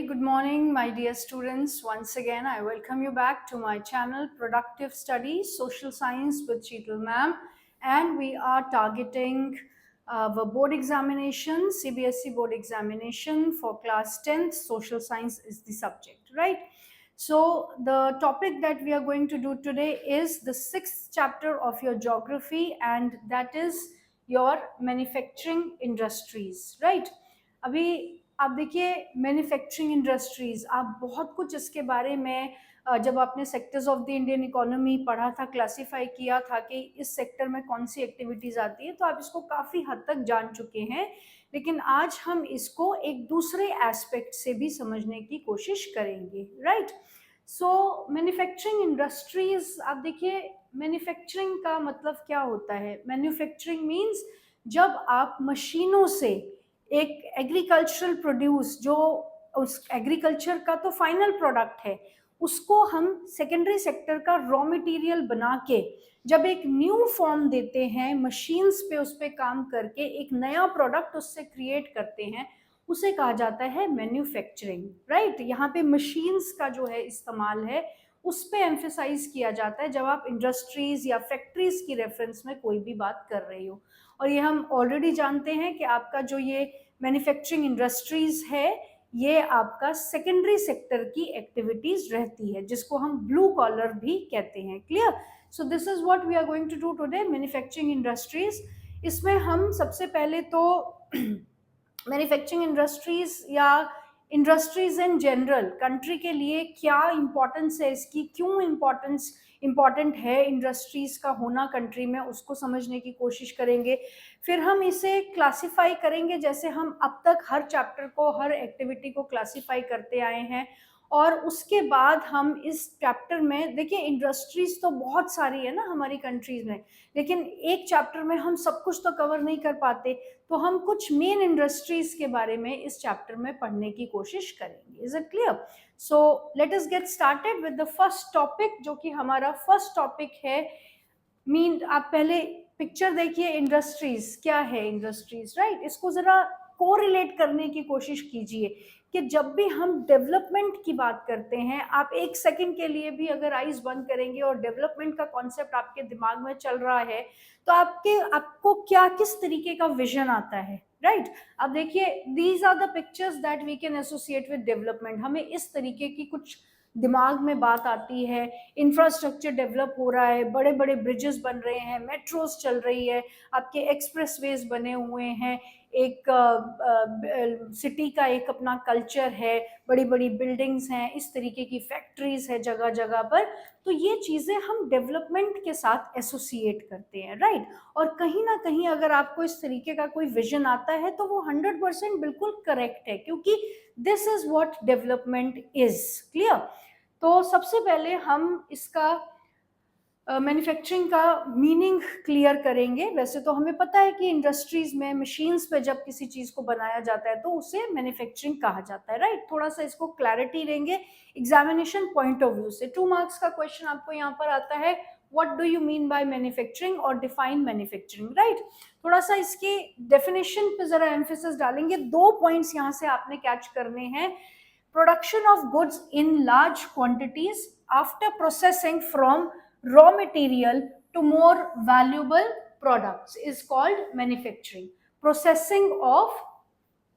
good morning, my dear students. Once again, I welcome you back to my channel, Productive Studies, Social Science with Sheetal Ma'am. And we are targeting the board examination, CBSE board examination for class 10th. Social Science is the subject, right? So the topic that we are going to do today is the 6th chapter of your geography, and that is your manufacturing industries, right? अभी आप देखिए manufacturing industries, आप बहुत कुछ इसके बारे में जब आपने sectors of the Indian economy पढ़ा था, क्लासिफाई किया था कि इस सेक्टर में कौन सी एक्टिविटीज़ आती है, तो आप इसको काफ़ी हद तक जान चुके हैं। लेकिन आज हम इसको एक दूसरे एस्पेक्ट से भी समझने की कोशिश करेंगे, राइट? सो मैन्युफैक्चरिंग इंडस्ट्रीज, आप देखिए मैन्युफैक्चरिंग का मतलब क्या होता है। मैन्युफैक्चरिंग मीन्स जब आप मशीनों से एक एग्रीकल्चरल प्रोड्यूस, जो उस एग्रीकल्चर का तो फाइनल प्रोडक्ट है, उसको हम सेकेंडरी सेक्टर का रॉ मटेरियल बना के जब एक न्यू फॉर्म देते हैं, मशीन्स पे उस पर काम करके एक नया प्रोडक्ट उससे क्रिएट करते हैं, उसे कहा जाता है मैन्युफैक्चरिंग, राइट? यहाँ पे मशीन्स का जो है इस्तेमाल है, उस पे एम्फेसाइज किया जाता है जब आप इंडस्ट्रीज या फैक्ट्रीज की रेफरेंस में कोई भी बात कर रहे हो। और ये हम ऑलरेडी जानते हैं कि आपका जो ये मैन्युफैक्चरिंग इंडस्ट्रीज है, ये आपका सेकेंडरी सेक्टर की एक्टिविटीज रहती है, जिसको हम ब्लू कॉलर भी कहते हैं। Clear? So this is what we are going to do today, manufacturing industries. इसमें हम सबसे पहले तो मैन्युफैक्चरिंग इंडस्ट्रीज या इंडस्ट्रीज इन जनरल कंट्री के लिए क्या इम्पोर्टेंस है इसकी, क्यों इम्पोर्टेंट है इंडस्ट्रीज का होना कंट्री में, उसको समझने की कोशिश करेंगे। फिर हम इसे क्लासिफाई करेंगे, जैसे हम अब तक हर चैप्टर को, हर एक्टिविटी को क्लासिफाई करते आए हैं। और उसके बाद हम इस चैप्टर में, देखिए इंडस्ट्रीज तो बहुत सारी है ना हमारी कंट्रीज में, लेकिन एक चैप्टर में हम सब कुछ तो कवर नहीं कर पाते, तो हम कुछ मेन इंडस्ट्रीज के बारे में इस चैप्टर में पढ़ने की कोशिश करेंगे। Is it clear? So let us get started with the first topic, जो कि हमारा फर्स्ट टॉपिक है। आप पहले पिक्चर देखिए, इंडस्ट्रीज क्या है, इंडस्ट्रीज, राइट? इसको जरा कोरिलेट करने की कोशिश कीजिए कि जब भी हम डेवलपमेंट की बात करते हैं, आप एक सेकंड के लिए भी अगर आईज बंद करेंगे और डेवलपमेंट का कॉन्सेप्ट आपके दिमाग में चल रहा है, तो आपको क्या, किस तरीके का विजन आता है, राइट? अब देखिए, these are the pictures that we can associate with development. हमें इस तरीके की कुछ दिमाग में बात आती है। इंफ्रास्ट्रक्चर डेवलप हो रहा है, बड़े बड़े ब्रिजेस बन रहे हैं, मेट्रोस चल रही है, आपके एक्सप्रेसवेज बने हुए हैं, एक सिटी का एक अपना कल्चर है, बड़ी बड़ी बिल्डिंग्स हैं, इस तरीके की फैक्ट्रीज है जगह जगह पर। तो ये चीज़ें हम डेवलपमेंट के साथ एसोसिएट करते हैं, राइट? और कहीं ना कहीं अगर आपको इस तरीके का कोई विजन आता है, तो वो 100% बिल्कुल करेक्ट है, क्योंकि this is what development is. Clear? तो सबसे पहले हम इसका मैन्युफैक्चरिंग का मीनिंग क्लियर करेंगे। वैसे तो हमें पता है कि इंडस्ट्रीज में मशीन्स पे जब किसी चीज़ को बनाया जाता है तो उसे मैन्युफैक्चरिंग कहा जाता है, राइट? थोड़ा सा इसको क्लैरिटी देंगे एग्जामिनेशन पॉइंट ऑफ व्यू से। 2 मार्क्स का क्वेश्चन आपको यहाँ पर आता है, what do you mean by manufacturing, और डिफाइन मैन्युफैक्चरिंग, राइट? थोड़ा सा इसकी डेफिनेशन पे जरा एम्फेसिस डालेंगे। 2 पॉइंट्स यहाँ से आपने कैच करने हैं। Production of goods in large quantities after processing from raw material to more valuable products is called manufacturing. Processing of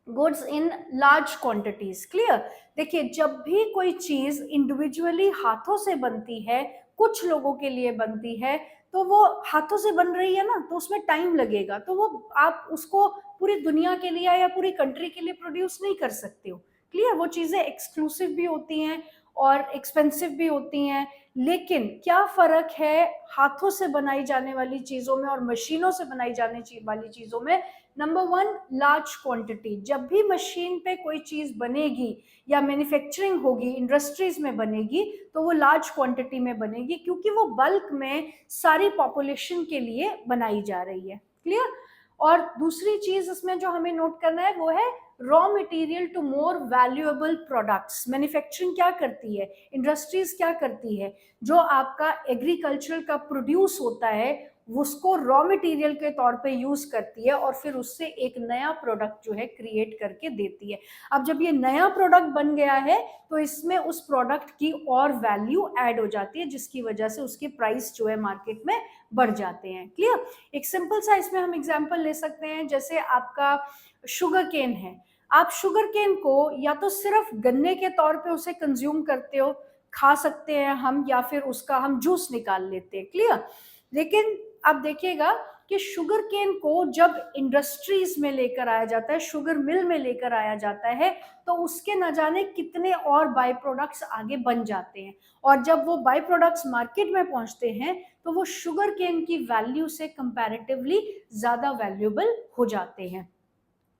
goods in large quantities. Clear? देखिए, जब भी कोई चीज इंडिविजुअली हाथों से बनती है, कुछ लोगों के लिए बनती है, तो वो हाथों से बन रही है ना, तो उसमें टाइम लगेगा, तो वो आप उसको पूरी दुनिया के लिए या पूरी कंट्री के लिए प्रोड्यूस नहीं कर सकते हो। क्लियर? वो चीजें एक्सक्लूसिव भी होती हैं और एक्सपेंसिव भी होती हैं। लेकिन क्या फर्क है हाथों से बनाई जाने वाली चीजों में और मशीनों से बनाई जाने वाली चीजों में? Number 1, large quantity. जब भी मशीन पे कोई चीज बनेगी या मैन्युफैक्चरिंग होगी, इंडस्ट्रीज में बनेगी, तो वो लार्ज क्वांटिटी में बनेगी, क्योंकि वो बल्क में सारी पॉपुलेशन के लिए बनाई जा रही है। क्लियर? और दूसरी चीज इसमें जो हमें नोट करना है वो है raw material to more valuable products. Manufacturing क्या करती है, इंडस्ट्रीज क्या करती है, जो आपका एग्रीकल्चर का प्रोड्यूस होता है उसको रॉ मटेरियल के तौर पे यूज करती है और फिर उससे एक नया प्रोडक्ट जो है क्रिएट करके देती है। अब जब ये नया प्रोडक्ट बन गया है तो इसमें उस प्रोडक्ट की और वैल्यू ऐड हो जाती है, जिसकी वजह से उसके प्राइस जो है मार्केट में बढ़ जाते हैं। क्लियर? एक सिंपल सा इसमें हम एग्जांपल ले सकते हैं, जैसे आपका शुगर केन है। आप शुगर केन को या तो सिर्फ गन्ने के तौर पे उसे कंज्यूम करते हो, खा सकते हैं हम, या फिर उसका हम जूस निकाल लेते हैं। क्लियर? लेकिन आप देखिएगा कि शुगर केन को जब इंडस्ट्रीज में लेकर आया जाता है, शुगर मिल में लेकर आया जाता है, तो उसके न जाने कितने और बाई प्रोडक्ट्स आगे बन जाते हैं, और जब वो बाई प्रोडक्ट्स मार्केट में पहुंचते हैं तो वो शुगर केन की वैल्यू से कंपैरेटिवली ज्यादा वैल्यूएबल हो जाते हैं।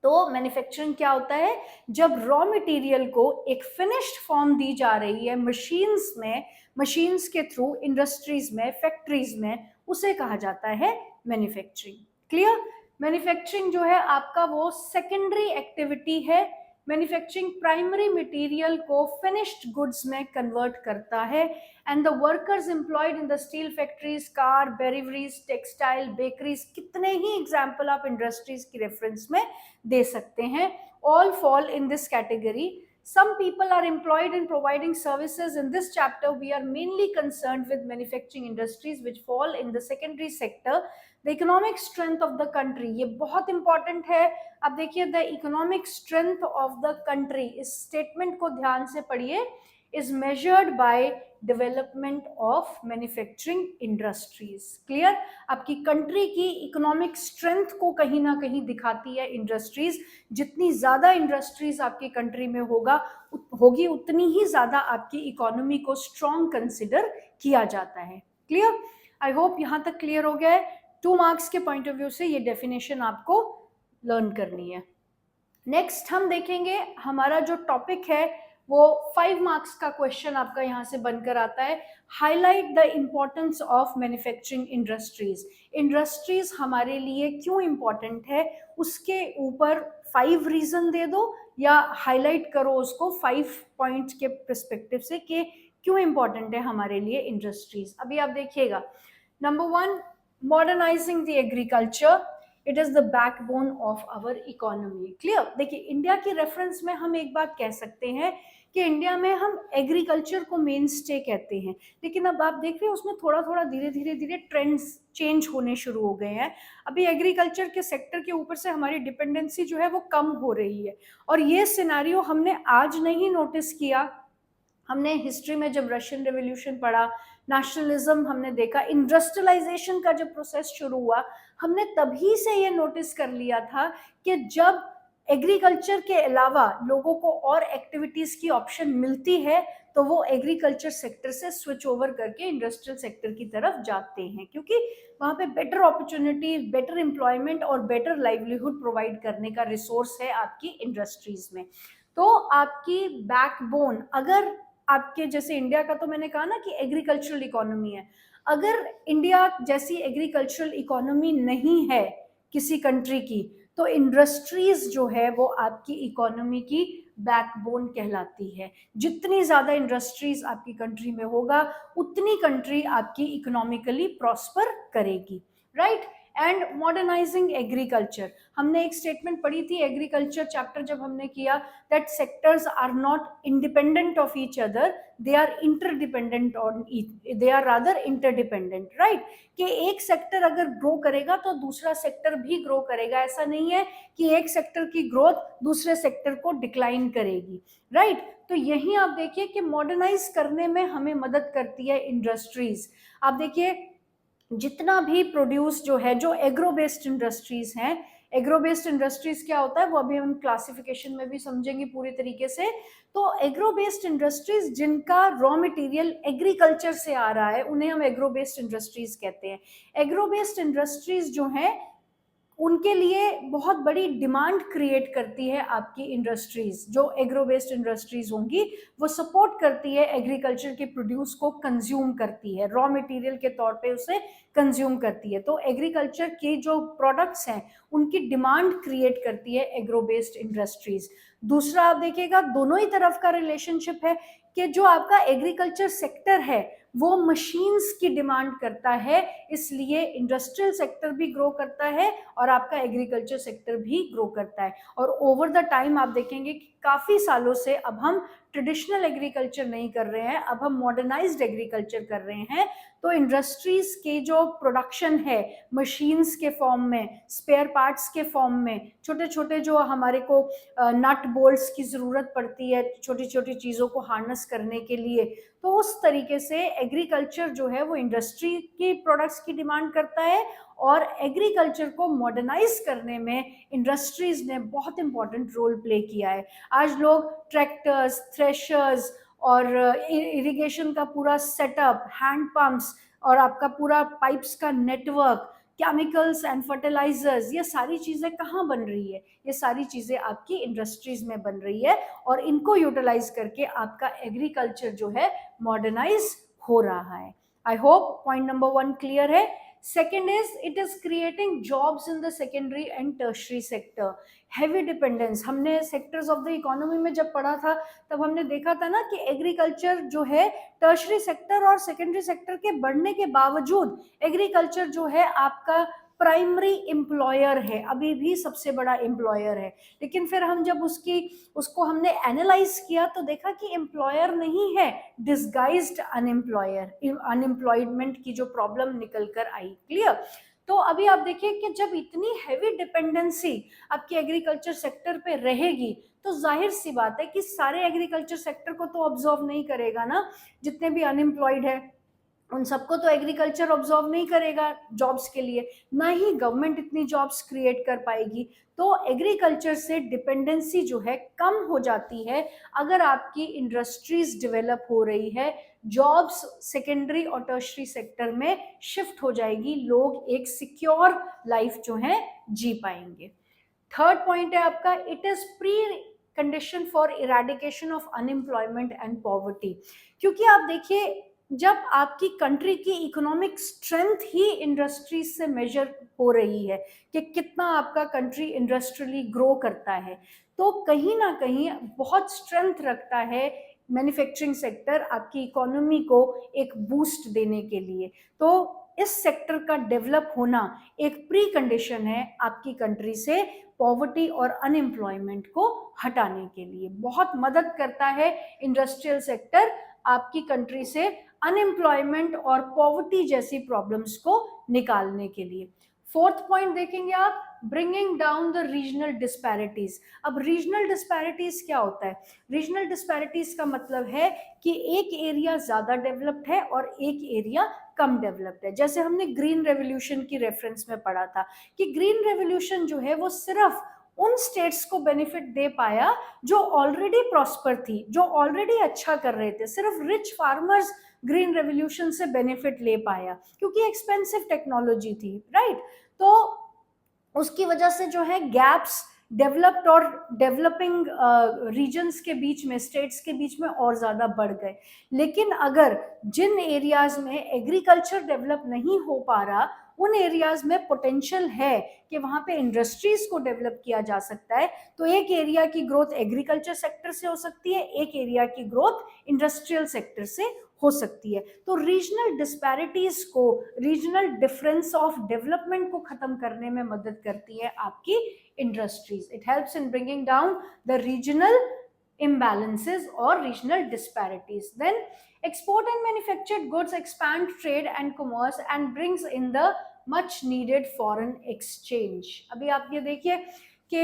तो मैन्युफैक्चरिंग क्या होता है? जब रॉ मटेरियल को एक फिनिश्ड फॉर्म दी जा रही है मशीन्स में, मशीन्स के थ्रू इंडस्ट्रीज में, फैक्ट्रीज में, उसे कहा जाता है मैन्युफैक्चरिंग। क्लियर? मैन्युफैक्चरिंग जो है आपका वो सेकेंडरी एक्टिविटी है। मैन्युफैक्चरिंग प्राइमरी मटेरियल को फिनिश्ड गुड्स में कन्वर्ट करता है, and the workers employed in the steel factories, car, beverage, textile, bakeries, कितने ही एग्जाम्पल आप इंडस्ट्रीज की रेफरेंस में दे सकते हैं, all fall in this category. Some people are employed in providing services. In this chapter we are mainly concerned with manufacturing industries which fall in the secondary sector. The economic strength of the country, ये बहुत important है। अब देखिए the economic strength of the country, इस statement को ध्यान से पढ़िए, is measured by development of manufacturing industries. Clear? आपकी कंट्री की इकोनॉमिक स्ट्रेंथ को कहीं ना कहीं दिखाती है इंडस्ट्रीज। जितनी ज्यादा इंडस्ट्रीज आपकी कंट्री में होगी उतनी ही ज्यादा आपकी इकोनॉमी को स्ट्रॉन्ग कंसिडर किया जाता है। क्लियर? आई होप यहां तक क्लियर हो गया है। 2 मार्क्स के पॉइंट ऑफ व्यू से ये डेफिनेशन आपको लर्न करनी है। नेक्स्ट हम देखेंगे, हमारा जो टॉपिक है वो 5 मार्क्स का क्वेश्चन आपका यहाँ से बनकर आता है। Highlight the importance of manufacturing industries. Industries हमारे लिए क्यों इम्पोर्टेंट है, उसके ऊपर 5 रीजन दे दो, या हाईलाइट करो उसको 5 पॉइंट्स के पर्सपेक्टिव से कि क्यों इम्पोर्टेंट है हमारे लिए इंडस्ट्रीज। अभी आप देखिएगा, number 1, modernising the agriculture, it is the backbone of our economy. Clear? देखिए, इंडिया की रेफरेंस में हम एक बात कह सकते हैं कि इंडिया में हम एग्रीकल्चर को मेन स्टे कहते हैं, लेकिन अब आप देख रहे हैं उसमें थोड़ा थोड़ा धीरे धीरे ट्रेंड्स चेंज होने शुरू हो गए हैं। अभी एग्रीकल्चर के सेक्टर के ऊपर से हमारी डिपेंडेंसी जो है वो कम हो रही है, और ये सिनेरियो हमने आज नहीं नोटिस किया। हमने हिस्ट्री में जब रशियन रेवोल्यूशन पढ़ा, नेशनलिज्म हमने देखा, इंडस्ट्रियलाइजेशन का जब प्रोसेस शुरू हुआ, हमने तभी से ये नोटिस कर लिया था कि जब एग्रीकल्चर के अलावा लोगों को और एक्टिविटीज की ऑप्शन मिलती है तो वो एग्रीकल्चर सेक्टर से स्विच ओवर करके इंडस्ट्रियल सेक्टर की तरफ जाते हैं, क्योंकि वहाँ पे बेटर अपॉर्चुनिटी, बेटर एम्प्लॉयमेंट और बेटर लाइवलीहुड प्रोवाइड करने का रिसोर्स है आपकी इंडस्ट्रीज में। तो आपकी बैकबोन, अगर आपके जैसे इंडिया का तो मैंने कहा ना कि एग्रीकल्चरल इकोनॉमी है, अगर इंडिया जैसी एग्रीकल्चरल इकोनॉमी नहीं है किसी कंट्री की, तो इंडस्ट्रीज जो है वो आपकी इकोनॉमी की बैकबोन कहलाती है। जितनी ज्यादा इंडस्ट्रीज आपकी कंट्री में होगा उतनी कंट्री आपकी इकोनॉमिकली प्रॉस्पर करेगी। राइट? एंड मॉडर्नाइजिंग एग्रीकल्चर, हमने एक स्टेटमेंट पढ़ी थी एग्रीकल्चर चैप्टर जब हमने किया, that sectors are not independent of each other, they are interdependent on each, they are rather interdependent. Right? कि एक सेक्टर अगर ग्रो करेगा तो दूसरा सेक्टर भी ग्रो करेगा, ऐसा नहीं है कि एक सेक्टर की ग्रोथ दूसरे सेक्टर को डिक्लाइन करेगी। राइट? तो यही आप देखिए कि मॉडर्नाइज करने में हमें मदद करती है इंडस्ट्रीज। आप देखिए जितना भी प्रोड्यूस जो है, जो एग्रो बेस्ड इंडस्ट्रीज हैं, एग्रो बेस्ड इंडस्ट्रीज क्या होता है वो अभी हम क्लासिफिकेशन में भी समझेंगे पूरी तरीके से। तो एग्रो बेस्ड इंडस्ट्रीज जिनका रॉ मटेरियल एग्रीकल्चर से आ रहा है उन्हें हम एग्रो बेस्ड इंडस्ट्रीज कहते हैं। एग्रो बेस्ड इंडस्ट्रीज जो हैं उनके लिए बहुत बड़ी डिमांड क्रिएट करती है आपकी इंडस्ट्रीज। जो एग्रो बेस्ड इंडस्ट्रीज होंगी वो सपोर्ट करती है एग्रीकल्चर के प्रोड्यूस को, कंज्यूम करती है, रॉ मटेरियल के तौर पे उसे कंज्यूम करती है। तो एग्रीकल्चर के जो प्रोडक्ट्स हैं उनकी डिमांड क्रिएट करती है एग्रो बेस्ड इंडस्ट्रीज। दूसरा आप देखिएगा दोनों ही तरफ का रिलेशनशिप है कि जो आपका एग्रीकल्चर सेक्टर है वो मशीन्स की डिमांड करता है, इसलिए इंडस्ट्रियल सेक्टर भी ग्रो करता है और आपका एग्रीकल्चर सेक्टर भी ग्रो करता है। और ओवर द टाइम आप देखेंगे कि काफ़ी सालों से अब हम ट्रेडिशनल एग्रीकल्चर नहीं कर रहे हैं, अब हम मॉडर्नाइज्ड एग्रीकल्चर कर रहे हैं। तो इंडस्ट्रीज के जो प्रोडक्शन है मशीन्स के फॉर्म में, स्पेयर पार्ट्स के फॉर्म में, छोटे छोटे जो हमारे को नट बोल्ट्स की ज़रूरत पड़ती है छोटी छोटी चीज़ों को हार्नस करने के लिए, तो उस तरीके से एग्रीकल्चर जो है वो इंडस्ट्री की प्रोडक्ट्स की डिमांड करता है और एग्रीकल्चर को मॉडर्नाइज करने में इंडस्ट्रीज ने बहुत इंपॉर्टेंट रोल प्ले किया है। आज लोग ट्रैक्टर्स, थ्रेशर्स और इरिगेशन का पूरा सेटअप, हैंड पंप्स और आपका पूरा पाइप्स का नेटवर्क, केमिकल्स एंड फर्टिलाइजर्स, ये सारी चीज़ें कहाँ बन रही है? ये सारी चीज़ें आपकी इंडस्ट्रीज में बन रही है और इनको यूटिलाइज करके आपका एग्रीकल्चर जो है मॉडर्नाइज हो रहा है। I hope point number 1 clear है। Second is it is creating jobs in the secondary and tertiary sector. Heavy dependence, हमने sectors of the economy में जब पढ़ा था तब हमने देखा था ना कि एग्रीकल्चर जो है टर्शरी सेक्टर और सेकेंडरी सेक्टर के बढ़ने के बावजूद एग्रीकल्चर जो है आपका प्राइमरी एम्प्लॉयर है, अभी भी सबसे बड़ा एम्प्लॉयर है। लेकिन फिर हम जब उसको हमने एनालाइज किया तो देखा कि एम्प्लॉयर नहीं है, डिस्गाइज्ड अनएम्प्लॉयर, अनएम्प्लॉयमेंट की जो प्रॉब्लम निकल कर आई। क्लियर? तो अभी आप देखिए कि जब इतनी हैवी डिपेंडेंसी आपकी एग्रीकल्चर सेक्टर पे रहेगी तो जाहिर सी बात है कि सारे एग्रीकल्चर सेक्टर को तो ऑब्जर्व नहीं करेगा ना, जितने भी अनएम्प्लॉयड है उन सबको तो एग्रीकल्चर ऑब्जर्व नहीं करेगा जॉब्स के लिए, ना ही गवर्नमेंट इतनी जॉब्स क्रिएट कर पाएगी। तो एग्रीकल्चर से डिपेंडेंसी जो है कम हो जाती है अगर आपकी इंडस्ट्रीज डेवलप हो रही है, जॉब्स सेकेंडरी और टर्शरी सेक्टर में शिफ्ट हो जाएगी, लोग एक सिक्योर लाइफ जो है जी पाएंगे। थर्ड पॉइंट है आपका, it is pre condition for eradication of unemployment and poverty. क्योंकि आप देखिए जब आपकी कंट्री की इकोनॉमिक स्ट्रेंथ ही इंडस्ट्रीज से मेजर हो रही है कि कितना आपका कंट्री इंडस्ट्रियली ग्रो करता है, तो कहीं ना कहीं बहुत स्ट्रेंथ रखता है मैन्युफैक्चरिंग सेक्टर आपकी इकोनॉमी को एक बूस्ट देने के लिए। तो इस सेक्टर का डेवलप होना एक प्री कंडीशन है आपकी कंट्री से पॉवर्टी और अनएम्प्लॉयमेंट को हटाने के लिए। बहुत मदद करता है इंडस्ट्रियल सेक्टर आपकी कंट्री से अनएम्प्लॉयमेंट और पॉवर्टी जैसी प्रॉब्लम्स को निकालने के लिए। फोर्थ पॉइंट देखेंगे आप, bringing down the regional disparities. अब रीजनल डिस्पैरिटीज क्या होता है? रीजनल डिस्पैरिटीज का मतलब है कि एक एरिया ज्यादा डेवलप्ड है और एक एरिया कम डेवलप्ड है। जैसे हमने ग्रीन रेवोल्यूशन की रेफरेंस में पढ़ा था कि ग्रीन रेवोल्यूशन जो है वो सिर्फ उन स्टेट्स को बेनिफिट दे पाया जो ऑलरेडी प्रॉस्पर थी, जो ऑलरेडी अच्छा कर रहे थे। सिर्फ रिच फार्मर्स ग्रीन रेवोल्यूशन से बेनिफिट ले पाया क्योंकि एक्सपेंसिव टेक्नोलॉजी थी, राइट? तो उसकी वजह से जो है गैप्स डेवलप्ड और डेवलपिंग रीजन्स के बीच में, स्टेट्स के बीच में और ज़्यादा बढ़ गए। लेकिन अगर जिन एरियाज में एग्रीकल्चर डेवलप नहीं हो पा रहा उन एरियाज में पोटेंशियल है कि वहाँ पे इंडस्ट्रीज को डेवलप किया जा सकता है, तो एक एरिया की ग्रोथ एग्रीकल्चर सेक्टर से हो सकती है, एक एरिया की ग्रोथ इंडस्ट्रियल सेक्टर से हो सकती है। तो रीजनल डिस्पैरिटीज को, रीजनल डिफरेंस ऑफ डेवलपमेंट को खत्म करने में मदद करती है आपकी industries. It helps in bringing down the regional imbalances or regional disparities. Then export and manufactured goods expand trade and commerce and brings in the much needed foreign exchange. अभी आप ये देखिए कि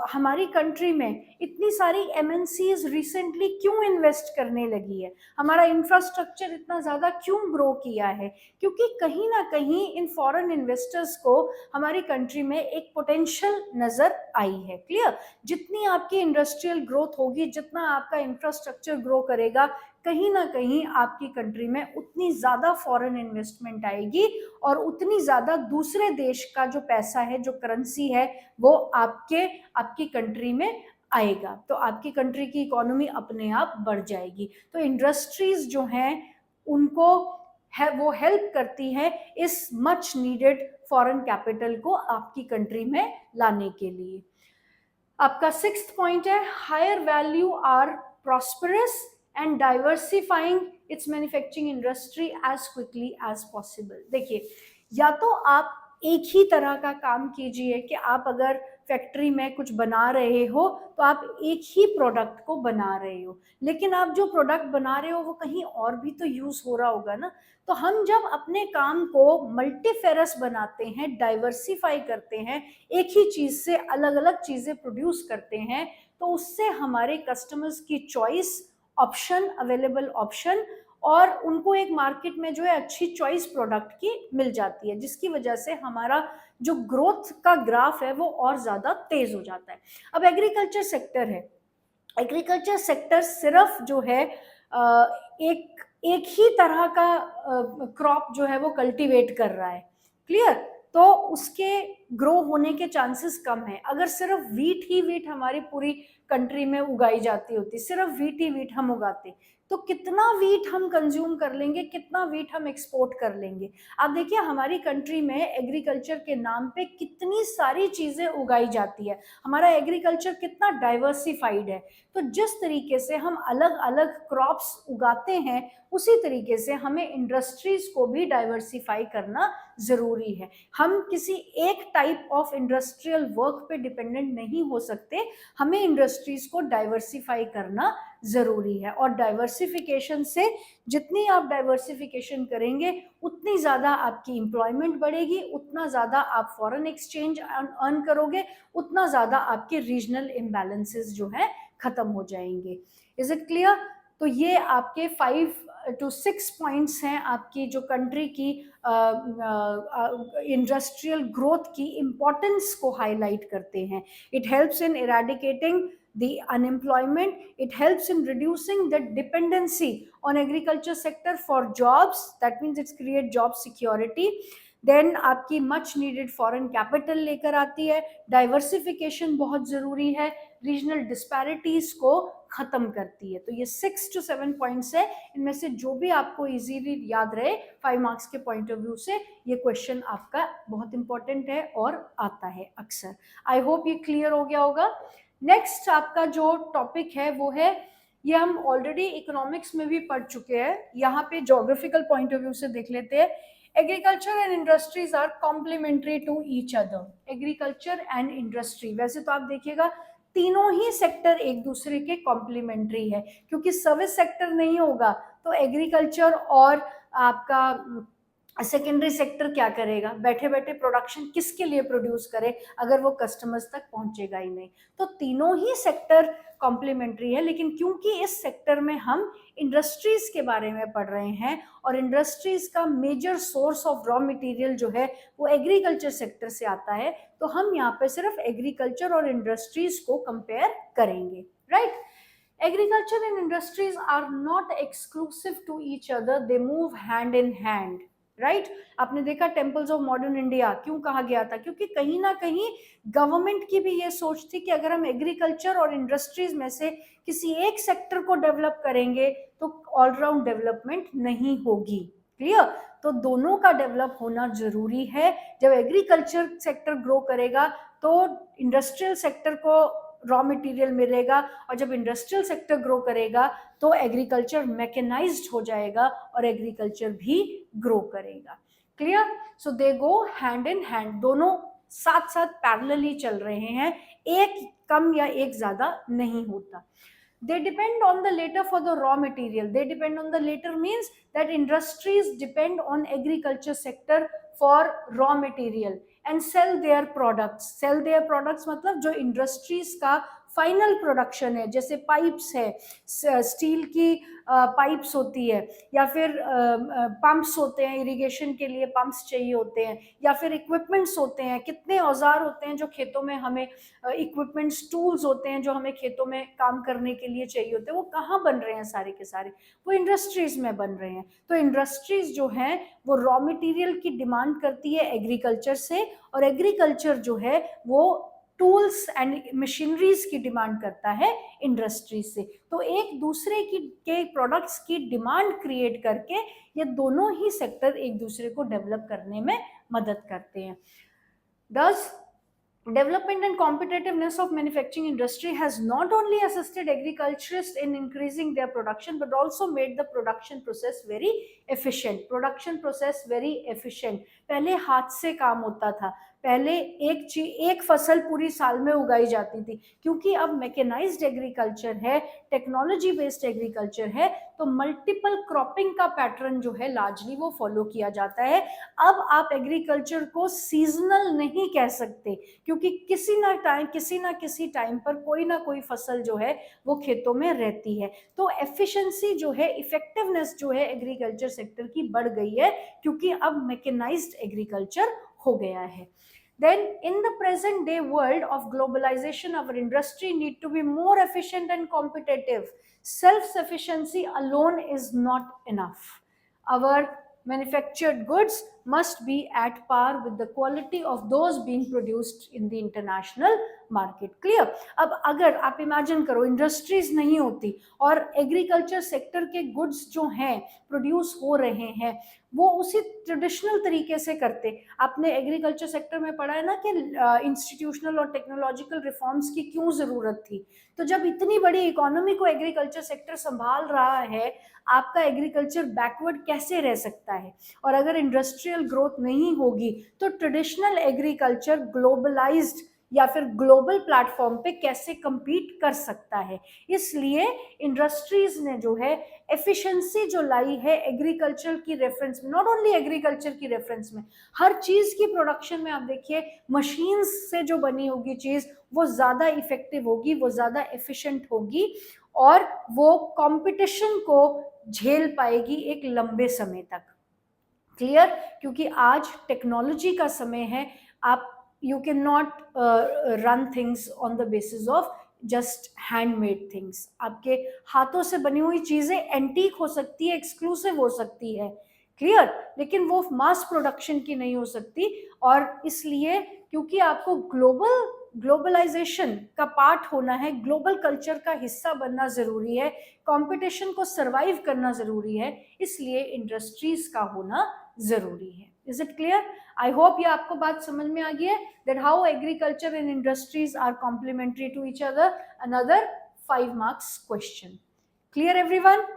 हमारी कंट्री में इतनी सारी एमएनसीज रिसेंटली क्यों इन्वेस्ट करने लगी है, हमारा इंफ्रास्ट्रक्चर इतना ज़्यादा क्यों ग्रो किया है? क्योंकि कहीं ना कहीं इन फॉरेन इन्वेस्टर्स को हमारी कंट्री में एक पोटेंशियल नज़र आई है। क्लियर? जितनी आपकी इंडस्ट्रियल ग्रोथ होगी, जितना आपका इंफ्रास्ट्रक्चर ग्रो करेगा, कहीं ना कहीं आपकी कंट्री में उतनी ज़्यादा फॉरेन इन्वेस्टमेंट आएगी और उतनी ज़्यादा दूसरे देश का जो पैसा है, जो करेंसी है, वो आपकी कंट्री में आएगा। तो आपकी कंट्री की इकोनॉमी अपने आप बढ़ जाएगी। तो इंडस्ट्रीज जो हैं उनको वो हेल्प करती है इस मच नीडेड फॉरेन कैपिटल को आपकी कंट्री में लाने के लिए। आपका सिक्स्थ पॉइंट है, higher value are prosperous and diversifying its manufacturing industry as quickly as possible. देखिए, या तो आप एक ही तरह का काम कीजिए कि आप अगर फैक्ट्री में कुछ बना रहे हो तो आप एक ही प्रोडक्ट को बना रहे हो, लेकिन आप जो प्रोडक्ट बना रहे हो वो कहीं और भी तो यूज हो रहा होगा ना। तो हम जब अपने काम को मल्टीफेरस बनाते हैं, डाइवर्सिफाई करते हैं, एक ही चीज से अलग अलग चीजें प्रोड्यूस करते हैं, तो उससे हमारे कस्टमर्स की चॉइस, ऑप्शन, अवेलेबल ऑप्शन, और उनको एक मार्केट में जो है अच्छी चॉइस प्रोडक्ट की मिल जाती है, जिसकी वजह से हमारा जो ग्रोथ का ग्राफ है वो और ज्यादा तेज हो जाता है। अब एग्रीकल्चर सेक्टर है, एग्रीकल्चर सेक्टर सिर्फ जो है एक एक ही तरह का क्रॉप जो है वो कल्टीवेट कर रहा है, क्लियर, तो उसके ग्रो होने के चांसेस कम है। अगर सिर्फ वीट ही वीट हमारी पूरी कंट्री में उगाई जाती होती, सिर्फ वीट ही वीट हम उगाते, तो कितना वीट हम कंज्यूम कर लेंगे, कितना वीट हम एक्सपोर्ट कर लेंगे। आप देखिए हमारी कंट्री में एग्रीकल्चर के नाम पे कितनी सारी चीजें उगाई जाती है, हमारा एग्रीकल्चर कितना डाइवर्सिफाइड है। तो जिस तरीके से हम अलग अलग क्रॉप्स उगाते हैं, उसी तरीके से हमें इंडस्ट्रीज को भी डाइवर्सिफाई करना जरूरी है। हम किसी एक टाइप ऑफ इंडस्ट्रियल वर्क पे डिपेंडेंट नहीं हो सकते, हमें इंडस्ट्रीज को डाइवर्सिफाई करना जरूरी है। और डाइवर्सिफिकेशन से, जितनी आप डाइवर्सिफिकेशन करेंगे उतनी ज्यादा आपकी एम्प्लॉयमेंट बढ़ेगी, उतना ज्यादा आप फॉरेन एक्सचेंज अर्न करोगे, उतना ज्यादा आपके रीजनल इम्बैलेंसेस जो है खत्म हो जाएंगे। Is it clear? तो ये आपके 5 to 6 पॉइंट्स हैं आपकी जो कंट्री की इंडस्ट्रियल ग्रोथ की इंपॉर्टेंस को हाईलाइट करते हैं। It helps in eradicating the unemployment, it helps in reducing the dependency on agriculture sector for jobs, that means it's create job security, then आपकी much needed foreign capital लेकर आती है, diversification बहुत जरूरी है, रीजनल डिस्पैरिटीज को खत्म करती है। तो ये 6 to 7 पॉइंट्स है, इनमें से जो भी आपको इजीली याद रहे 5 मार्क्स के पॉइंट ऑफ व्यू से, ये क्वेश्चन आपका बहुत इंपॉर्टेंट है और आता है अक्सर। आई होप ये क्लियर हो गया होगा। नेक्स्ट आपका जो टॉपिक है वो है, ये हम ऑलरेडी इकोनॉमिक्स में भी पढ़ चुके हैं, यहाँ पे ज्योग्राफिकल पॉइंट ऑफ व्यू से देख लेते हैं। Agriculture and industries are complementary to each other. Agriculture and industry, वैसे तो आप देखिएगा तीनों ही सेक्टर एक दूसरे के कॉम्प्लीमेंट्री है, क्योंकि सर्विस सेक्टर नहीं होगा तो एग्रीकल्चर और आपका सेकेंडरी सेक्टर क्या करेगा, बैठे बैठे प्रोडक्शन किसके लिए प्रोड्यूस करे अगर वो कस्टमर्स तक पहुंचेगा ही नहीं। तो तीनों ही सेक्टर कॉम्प्लीमेंट्री है, लेकिन क्योंकि इस सेक्टर में हम इंडस्ट्रीज के बारे में पढ़ रहे हैं और इंडस्ट्रीज का major source of raw material जो है वो एग्रीकल्चर सेक्टर से आता है, तो हम यहाँ पे सिर्फ एग्रीकल्चर और इंडस्ट्रीज को कंपेयर करेंगे, right. Agriculture and industries are not exclusive to each other, they move hand in hand, right. आपने देखा टेम्पल्स ऑफ मॉडर्न इंडिया क्यों कहा गया था, क्योंकि कहीं ना कहीं गवर्नमेंट की भी ये सोच थी कि अगर हम एग्रीकल्चर और इंडस्ट्रीज में से किसी एक सेक्टर को डेवलप करेंगे तो ऑलराउंड डेवलपमेंट नहीं होगी, क्लियर। तो दोनों का डेवलप होना जरूरी है। जब एग्रीकल्चर सेक्टर ग्रो करेगा तो इंडस्ट्रियल सेक्टर को रॉ मटेरियल मिलेगा, और जब इंडस्ट्रियल सेक्टर ग्रो करेगा तो एग्रीकल्चर मैकेनाइज्ड हो जाएगा और एग्रीकल्चर भी ग्रो करेगा, clear. So they go hand in hand, दोनों साथ साथ पैरेलली चल रहे हैं, एक कम या एक ज्यादा नहीं होता। They depend on the latter for the raw material. They depend on the latter means that industries depend on agriculture sector for raw material and sell their products. Sell their products मतलब जो industries का final production है, जैसे pipes है, steel की pipes होती है, या फिर पंप्स होते हैं, इरिगेशन के लिए पंप्स चाहिए होते हैं, या फिर इक्विपमेंट्स होते हैं, कितने औजार होते हैं जो खेतों में हमें, इक्विपमेंट्स, टूल्स होते हैं जो हमें खेतों में काम करने के लिए चाहिए होते हैं, वो कहाँ बन रहे हैं सारे के सारे, वो इंडस्ट्रीज में बन रहे हैं। तो इंडस्ट्रीज जो हैं वो रॉ मटेरियल की डिमांड करती है एग्रीकल्चर से, और एग्रीकल्चर जो है वो टूल्स एंड मशीनरीज की डिमांड करता है इंडस्ट्री से। तो एक दूसरे की के प्रोडक्ट्स की डिमांड क्रिएट करके ये दोनों ही सेक्टर एक दूसरे को डेवलप करने में मदद करते हैं। Thus, Development and competitiveness of manufacturing industry has not only assisted agriculturists in increasing their production but also made the production process very efficient. Production process very efficient. पहले हाथ से काम होता था, पहले एक फसल पूरी साल में उगाई जाती थी, क्योंकि अब मैकेनाइज्ड एग्रीकल्चर है, टेक्नोलॉजी बेस्ड एग्रीकल्चर है, तो मल्टीपल क्रॉपिंग का पैटर्न जो है लार्जली वो फॉलो किया जाता है. अब आप एग्रीकल्चर को सीजनल नहीं कह सकते, क्योंकि किसी ना किसी टाइम पर कोई ना कोई फसल जो है वो खेतों में रहती है. तो एफिशिएंसी जो है, इफेक्टिवनेस जो है एग्रीकल्चर सेक्टर की बढ़ गई है, क्योंकि अब मैकेनाइज्ड एग्रीकल्चर हो गया है. Then in the present day world of globalization, our industry need to be more efficient and competitive. Self-sufficiency alone is not enough. Our manufactured goods must be at par with the quality of those being produced in the international market. Clear? अब अगर आप imagine करो industries नहीं होती और agriculture sector के goods जो हैं प्रोड्यूस हो रहे हैं वो उसी ट्रेडिशनल तरीके से करते. आपने एग्रीकल्चर सेक्टर में पढ़ा है ना कि इंस्टीट्यूशनल और टेक्नोलॉजिकल रिफॉर्म्स की क्यों जरूरत थी. तो जब इतनी बड़ी इकोनॉमी को एग्रीकल्चर सेक्टर संभाल रहा है, आपका एग्रीकल्चर बैकवर्ड कैसे रह सकता है? और अगर इंडस्ट्रियल ग्रोथ नहीं होगी तो ट्रेडिशनल एग्रीकल्चर ग्लोबलाइज्ड या फिर ग्लोबल प्लेटफॉर्म पे कैसे compete कर सकता है? इसलिए इंडस्ट्रीज ने जो है एफिशिएंसी जो लाई है एग्रीकल्चर की रेफरेंस में, नॉट ओनली एग्रीकल्चर की रेफरेंस में, हर चीज की प्रोडक्शन में आप देखिए मशीन्स से जो बनी होगी चीज वो ज्यादा इफेक्टिव होगी, वो ज्यादा एफिशिएंट होगी और वो कंपटीशन को झेल पाएगी एक लंबे समय तक. क्लियर? क्योंकि आज टेक्नोलॉजी का समय है. आप you cannot run things on the basis of just handmade things. आपके हाथों से बनी हुई चीजें एंटीक हो सकती है, एक्सक्लूसिव हो सकती है, क्लियर, लेकिन वो मास प्रोडक्शन की नहीं हो सकती. और इसलिए क्योंकि आपको ग्लोबलाइजेशन का पार्ट होना है, ग्लोबल कल्चर का हिस्सा बनना जरूरी है, कंपटीशन को सरवाइव करना जरूरी है, इसलिए इंडस्ट्रीज का होना जरूरी है. Is it clear? I hope ये आपको बात समझ में आ गई है that how agriculture and industries are complementary to each other. Another 5 marks question. Clear everyone?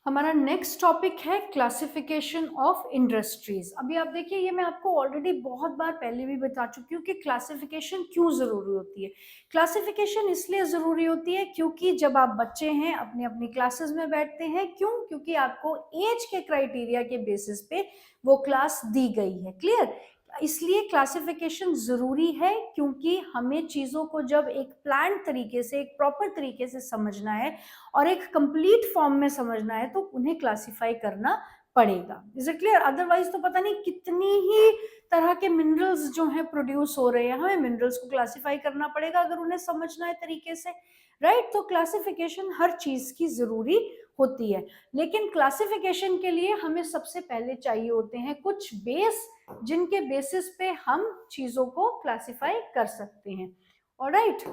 हमारा नेक्स्ट टॉपिक है क्लासिफिकेशन ऑफ इंडस्ट्रीज. अभी आप देखिए ये मैं आपको ऑलरेडी बहुत बार पहले भी बता चुकी हूँ कि क्लासिफिकेशन क्यों जरूरी होती है. क्लासिफिकेशन इसलिए जरूरी होती है क्योंकि जब आप बच्चे हैं अपनी अपनी क्लासेस में बैठते हैं, क्यों? क्योंकि आपको एज के क्राइटेरिया के बेसिस पे वो क्लास दी गई है. क्लियर? इसलिए क्लासिफिकेशन जरूरी है क्योंकि हमें चीजों को जब एक प्लान तरीके से, एक प्रॉपर तरीके से समझना है और एक कंप्लीट फॉर्म में समझना है तो उन्हें क्लासिफाई करना पड़ेगा. Is it clear? अदरवाइज तो पता नहीं कितनी ही तरह के मिनरल्स जो हैं प्रोड्यूस हो रहे हैं, हमें मिनरल्स को क्लासिफाई करना पड़ेगा अगर उन्हें समझना है तरीके से, राइट? तो क्लासिफिकेशन हर चीज की जरूरी होती है, लेकिन क्लासिफिकेशन के लिए हमें सबसे पहले चाहिए होते हैं कुछ बेस, जिनके बेसिस पे हम चीजों को क्लासिफाई कर सकते हैं. Alright,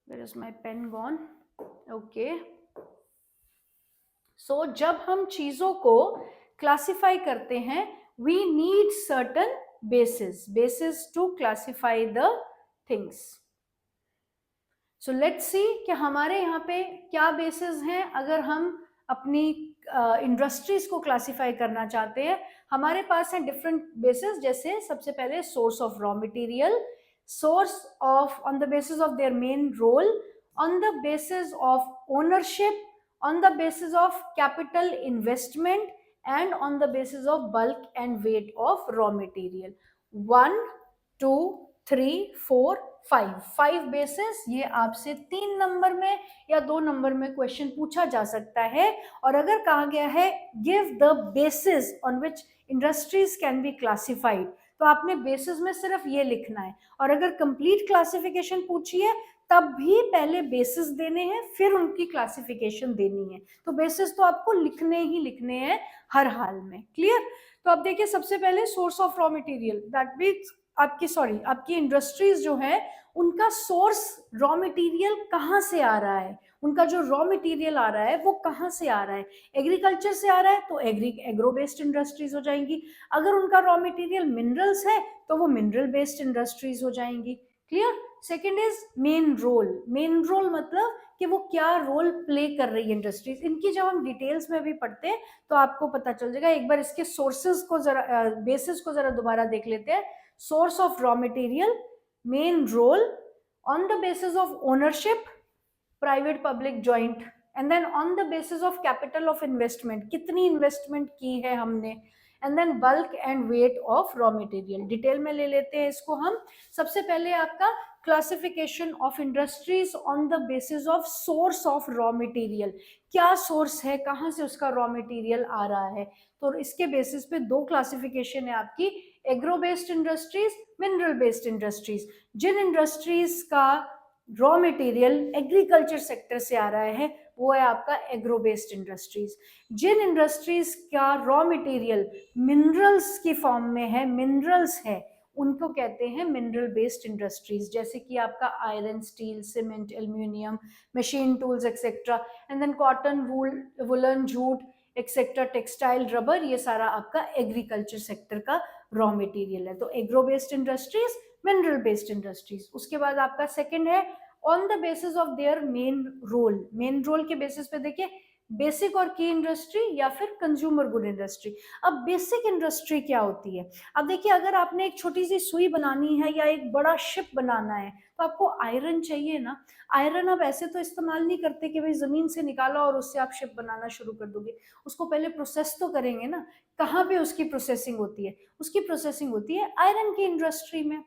where is my pen gone? Okay, so जब हम चीजों को क्लासिफाई करते हैं we need certain basis to classify the things. So let's see कि हमारे यहाँ पे क्या बेसिस हैं अगर हम अपनी इंडस्ट्रीज को क्लासिफाई करना चाहते हैं. हमारे पास है डिफरेंट बेसिस, जैसे सबसे पहले source of raw material, source of on the basis of their main role, on the basis of ownership, on the basis of capital investment and on the basis of bulk and weight of raw material. 1 2 3 4 5 basis. ये आपसे 3 number में या 2 number में question पूछा जा सकता है. और अगर कहा गया है give the basis on which industries can be classified, तो आपने बेसिस में सिर्फ ये लिखना है. और अगर कंप्लीट क्लासिफिकेशन पूछी है तब भी पहले बेसिस देने हैं फिर उनकी क्लासिफिकेशन देनी है. तो बेसिस तो आपको लिखने ही लिखने हैं हर हाल में. क्लियर? तो अब देखिए सबसे पहले source of raw material, that means आपकी इंडस्ट्रीज जो है उनका सोर्स रॉ मटेरियल कहाँ से आ रहा है, उनका जो रॉ मटेरियल आ रहा है वो कहाँ से आ रहा है, एग्रीकल्चर से आ रहा है तो एग्रो बेस्ड इंडस्ट्रीज हो जाएंगी। अगर उनका रॉ मटेरियल मिनरल्स है तो वो मिनरल बेस्ड इंडस्ट्रीज हो जाएंगी। Clear. Second is main role. Main role मतलब कि वो क्या रोल प्ले कर रही है इंडस्ट्रीज। इनकी जब हम डिटेल्स में भी पढ़ते हैं तो आपको पता चल जाएगा। एक बार इसके सोर्सेज को जरा बेसिस को जरा दोबारा देख लेते हैं। Source of raw material, main role, on the basis of ownership, private public joint, and then on the basis of capital of investment, कितनी इन्वेस्टमेंट की है हमने, and then bulk and weight of raw material. Detail में ले लेते हैं इसको हम। सबसे पहले आपका classification of industries on the basis of source of raw material, क्या सोर्स है, कहाँ से उसका रॉ मटेरियल आ रहा है। तो इसके बेसिस पे दो क्लासिफिकेशन है आपकी, agro based industries, mineral based industries. जिन इंडस्ट्रीज का रॉ मटेरियल एग्रीकल्चर सेक्टर से आ रहा है वो है आपका एग्रो बेस्ड इंडस्ट्रीज। जिन इंडस्ट्रीज का रॉ मटेरियल मिनरल्स की फॉर्म में है, मिनरल्स है, उनको कहते हैं मिनरल बेस्ड इंडस्ट्रीज। जैसे कि आपका iron, steel, cement, aluminium, machine tools etcetera, and then cotton, wool, woollen, jute etcetera, textile, rubber, ये सारा आपका एग्रीकल्चर सेक्टर का रॉ मटेरियल है। तो agro based industries, mineral based industries. उसके बाद आपका सेकंड है on the basis of their main role. Main role के बेसिस पे देखिए बेसिक और की इंडस्ट्री या फिर कंज्यूमर गुड इंडस्ट्री। अब बेसिक इंडस्ट्री क्या होती है? अब देखिए अगर आपने एक छोटी सी सुई बनानी है या एक बड़ा शिप बनाना है तो आपको आयरन चाहिए ना। आयरन आप ऐसे तो इस्तेमाल नहीं करते कि भाई जमीन से निकाला और उससे आप शिप बनाना शुरू कर दोगे, उसको पहले प्रोसेस तो करेंगे ना। कहाँ पे उसकी प्रोसेसिंग होती है? उसकी प्रोसेसिंग होती है आयरन की इंडस्ट्री में।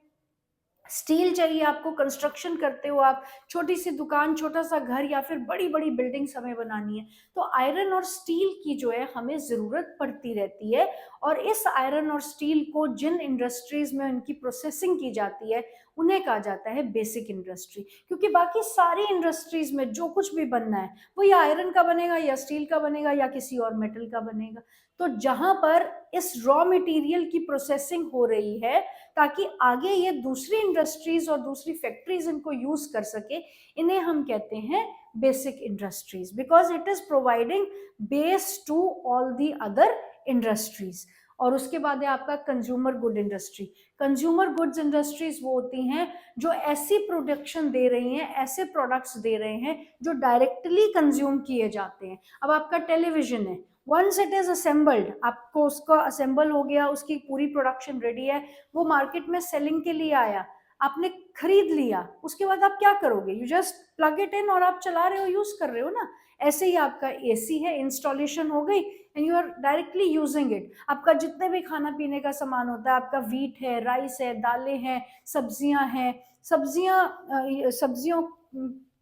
स्टील चाहिए आपको, कंस्ट्रक्शन करते हो आप, छोटी सी दुकान, छोटा सा घर या फिर बड़ी बड़ी बिल्डिंग्स हमें बनानी है तो आयरन और स्टील की जो है हमें जरूरत पड़ती रहती है। और इस आयरन और स्टील को जिन इंडस्ट्रीज में उनकी प्रोसेसिंग की जाती है उन्हें कहा जाता है बेसिक इंडस्ट्री। क्योंकि बाकी सारी इंडस्ट्रीज में जो कुछ भी बनना है वो या आयरन का बनेगा या स्टील का बनेगा या किसी और मेटल का बनेगा। तो जहां पर इस रॉ मटेरियल की प्रोसेसिंग हो रही है ताकि आगे ये दूसरी इंडस्ट्रीज और दूसरी फैक्ट्रीज इनको यूज कर सके, इन्हें हम कहते हैं basic industries, because it is providing base to all the other industries. और उसके बाद है आपका consumer good industry. Consumer goods industries वो होती हैं जो ऐसी प्रोडक्शन दे रही हैं, ऐसे प्रोडक्ट्स दे रहे हैं जो डायरेक्टली कंज्यूम किए जाते हैं। अब आपका टेलीविजन है, वंस इट इज असेंबल्ड, आपको उसका असेंबल हो गया, उसकी पूरी प्रोडक्शन रेडी है, वो मार्केट में सेलिंग के लिए आया, आपने खरीद लिया, उसके बाद आप क्या करोगे? You just plug it in और आप चला रहे हो, यूज कर रहे हो ना। ऐसे ही आपका एसी है, इंस्टॉलेशन हो गई and you are directly using it. आपका जितने भी खाना पीने का सामान होता है, आपका वीट है, राइस है, दालें हैं, सब्जियां हैं, सब्जियों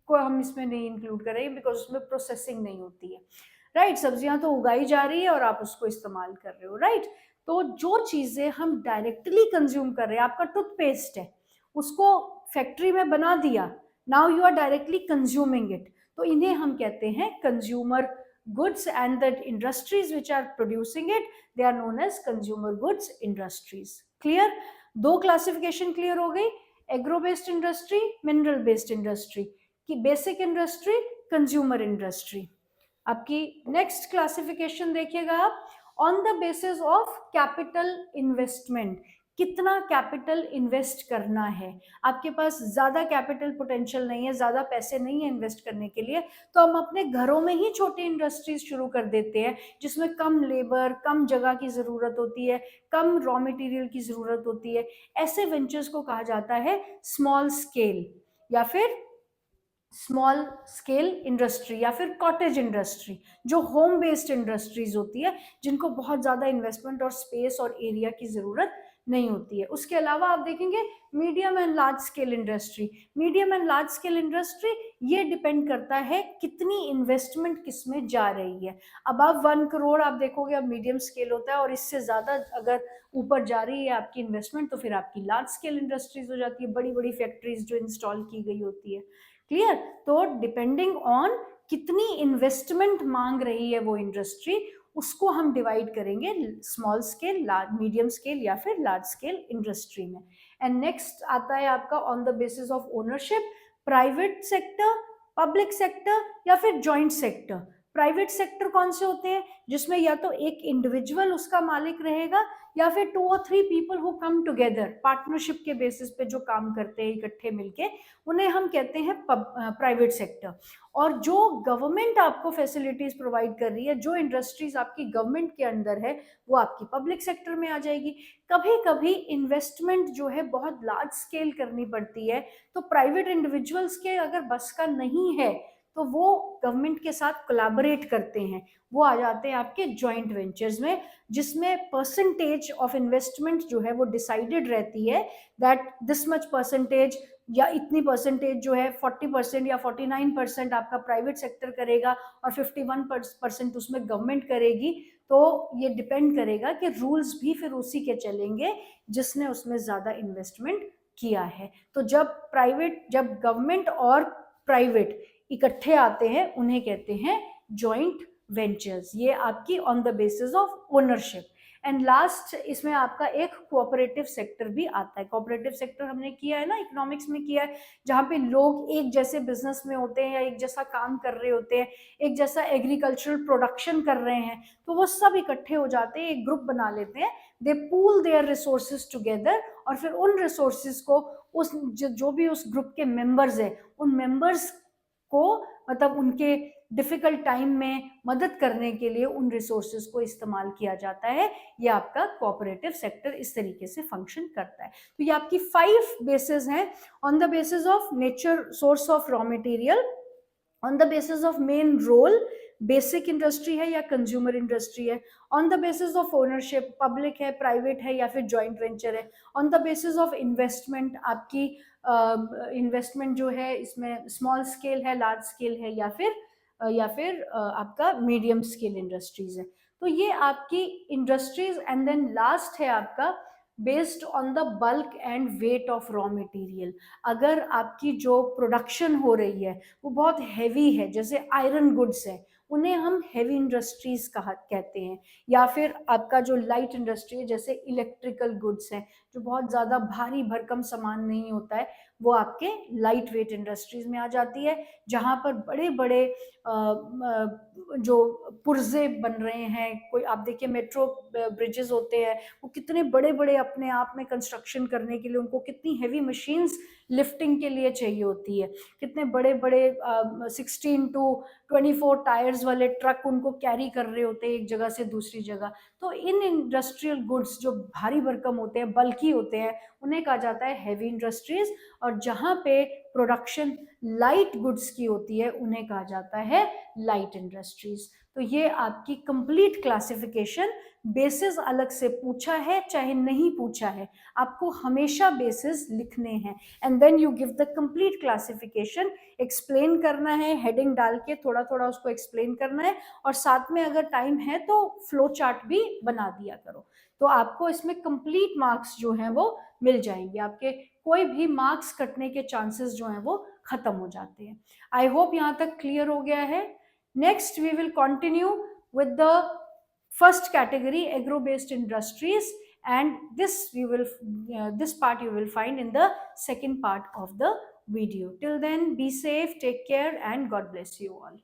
को हम इसमें नहीं इंक्लूड करेंगे बिकॉज उसमें प्रोसेसिंग नहीं होती है, राइट। सब्जियां तो उगाई जा रही है और आप उसको इस्तेमाल कर रहे हो, राइट। तो जो चीजें हम डायरेक्टली कंज्यूम कर रहे हैं, आपका टूथपेस्ट है, उसको फैक्ट्री में बना दिया, now you are directly consuming it, तो इन्हें हम कहते हैं consumer goods and the industries which are producing it, they are known as consumer goods industries. Clear? दो क्लासिफिकेशन क्लियर हो गई, agro based industry, mineral based industry की, basic industry, consumer industry. आपकी नेक्स्ट क्लासिफिकेशन देखिएगा आप, on the basis of capital investment, कितना capital invest करना है। आपके पास ज्यादा कैपिटल पोटेंशियल नहीं है, ज्यादा पैसे नहीं है इन्वेस्ट करने के लिए, तो हम अपने घरों में ही छोटी इंडस्ट्रीज शुरू कर देते हैं जिसमें कम लेबर, कम जगह की जरूरत होती है, कम रॉ मटेरियल की जरूरत होती है। ऐसे वेंचर्स को कहा जाता है स्मॉल स्केल या फिर स्मॉल स्केल इंडस्ट्री या फिर कॉटेज इंडस्ट्री, जो होम बेस्ड इंडस्ट्रीज होती है जिनको बहुत ज्यादा इन्वेस्टमेंट और स्पेस और एरिया की जरूरत नहीं होती है। उसके अलावा आप देखेंगे medium and large scale industry. Medium and large scale industry ये डिपेंड करता है कितनी इन्वेस्टमेंट किसमें जा रही है। अब 1 करोड़ आप देखोगे अब मीडियम स्केल होता है, और इससे ज्यादा अगर ऊपर जा रही है आपकी इन्वेस्टमेंट तो फिर आपकी लार्ज स्केल इंडस्ट्रीज हो जाती है, बड़ी बड़ी फैक्ट्रीज जो इंस्टॉल की गई होती है। क्लियर? तो डिपेंडिंग ऑन कितनी इन्वेस्टमेंट मांग रही है वो इंडस्ट्री, उसको हम डिवाइड करेंगे स्मॉल स्केल, मीडियम स्केल या फिर लार्ज स्केल इंडस्ट्री में। एंड नेक्स्ट आता है आपका on the basis of ownership, private sector, public sector या फिर जॉइंट सेक्टर। प्राइवेट सेक्टर कौन से होते हैं, जिसमें या तो एक इंडिविजुअल उसका मालिक रहेगा या फिर 2 और 3 people who come together, partnership के बेसिस पे जो काम करते हैं इकट्ठे मिलके, उन्हें हम कहते हैं प्राइवेट सेक्टर। और जो गवर्नमेंट आपको फैसिलिटीज प्रोवाइड कर रही है, जो इंडस्ट्रीज आपकी गवर्नमेंट के अंदर है, वो आपकी पब्लिक सेक्टर में आ जाएगी। कभी कभी इन्वेस्टमेंट जो है बहुत लार्ज स्केल करनी पड़ती है, तो प्राइवेट इंडिविजुअल्स के अगर बस का नहीं है तो वो गवर्नमेंट के साथ कोलैबोरेट करते हैं, वो आ जाते हैं आपके जॉइंट वेंचर्स में, जिसमें परसेंटेज ऑफ इन्वेस्टमेंट जो है वो डिसाइडेड रहती है, दैट दिस मच परसेंटेज या इतनी परसेंटेज जो है 40% या 49% आपका प्राइवेट सेक्टर करेगा और 51% उसमें गवर्नमेंट करेगी। तो ये डिपेंड करेगा कि रूल्स भी फिर उसी के चलेंगे जिसने उसमें ज़्यादा इन्वेस्टमेंट किया है। तो जब गवर्नमेंट और प्राइवेट इकट्ठे आते हैं उन्हें कहते हैं जॉइंट वेंचर्स। ये आपकी on the basis of ownership. And last इसमें आपका एक कोऑपरेटिव सेक्टर भी आता है। कोऑपरेटिव सेक्टर हमने किया है ना, इकोनॉमिक्स में किया है, जहाँ पे लोग एक जैसे बिजनेस में होते हैं या एक जैसा काम कर रहे होते हैं, एक जैसा एग्रीकल्चरल प्रोडक्शन कर रहे हैं, तो वो सब इकट्ठे हो जाते हैं, एक ग्रुप बना लेते हैं, दे पूल देयर रिसोर्सेज टुगेदर, और फिर उन रिसोर्सेज को उस जो भी उस ग्रुप के मेंबर्स है, उन मेंबर्स को मतलब उनके डिफिकल्ट टाइम में मदद करने के लिए उन रिसोर्सेज को इस्तेमाल किया जाता है। ये आपका कोऑपरेटिव सेक्टर इस तरीके से फंक्शन करता है। तो ये आपकी 5 बेसिस हैं। On the basis of nature, source of raw material, on the basis of main role, basic industry है या कंज्यूमर इंडस्ट्री है, on the basis of ownership, public है, प्राइवेट है या फिर जॉइंट वेंचर है, on the basis of investment, आपकी investment जो है इसमें स्मॉल स्केल है, लार्ज स्केल है या फिर आपका मीडियम स्केल इंडस्ट्रीज है। तो ये आपकी इंडस्ट्रीज। एंड देन लास्ट है आपका based on the bulk and weight of raw material. अगर आपकी जो प्रोडक्शन हो रही है वो बहुत हैवी है, जैसे आयरन गुड्स है, उन्हें हम हैवी इंडस्ट्रीज कहते हैं। या फिर आपका जो लाइट इंडस्ट्री है, जैसे इलेक्ट्रिकल गुड्स है, जो बहुत ज़्यादा भारी भरकम सामान नहीं होता है, वो आपके लाइट वेट इंडस्ट्रीज में आ जाती है, जहाँ पर बड़े बड़े जो पुर्जे बन रहे हैं, कोई आप देखिए मेट्रो ब्रिजेस होते हैं, वो कितने बड़े बड़े अपने आप में कंस्ट्रक्शन करने के लिए उनको कितनी हैवी मशीन्स लिफ्टिंग के लिए चाहिए होती है, कितने बड़े बड़े 16 to 24 टायर्स वाले ट्रक उनको कैरी कर रहे होते हैं एक जगह से दूसरी जगह। तो इन इंडस्ट्रियल गुड्स जो भारी भरकम होते हैं, बल्कि होते हैं, उन्हें कहा जाता है हैवी इंडस्ट्रीज। और जहाँ पे प्रोडक्शन लाइट गुड्स की होती है उन्हें कहा जाता है लाइट इंडस्ट्रीज। तो ये आपकी कंप्लीट क्लासिफिकेशन। बेसिस अलग से पूछा है चाहे नहीं पूछा है, आपको हमेशा बेसिस लिखने हैं, and then you give the complete classification. Explain करना है, हेडिंग डाल के थोड़ा थोड़ा उसको एक्सप्लेन करना है, और साथ में अगर टाइम है तो फ्लो चार्ट भी बना दिया करो। तो आपको इसमें कंप्लीट मार्क्स जो हैं वो मिल जाएंगे, आपके कोई भी मार्क्स कटने के चांसेस जो हैं वो खत्म हो जाते हैं। आई होप यहाँ तक क्लियर हो गया है। Next we will continue with the first category, agro based industries, and this part you will find in the second part of the video. Till then, be safe, take care, and God bless you all.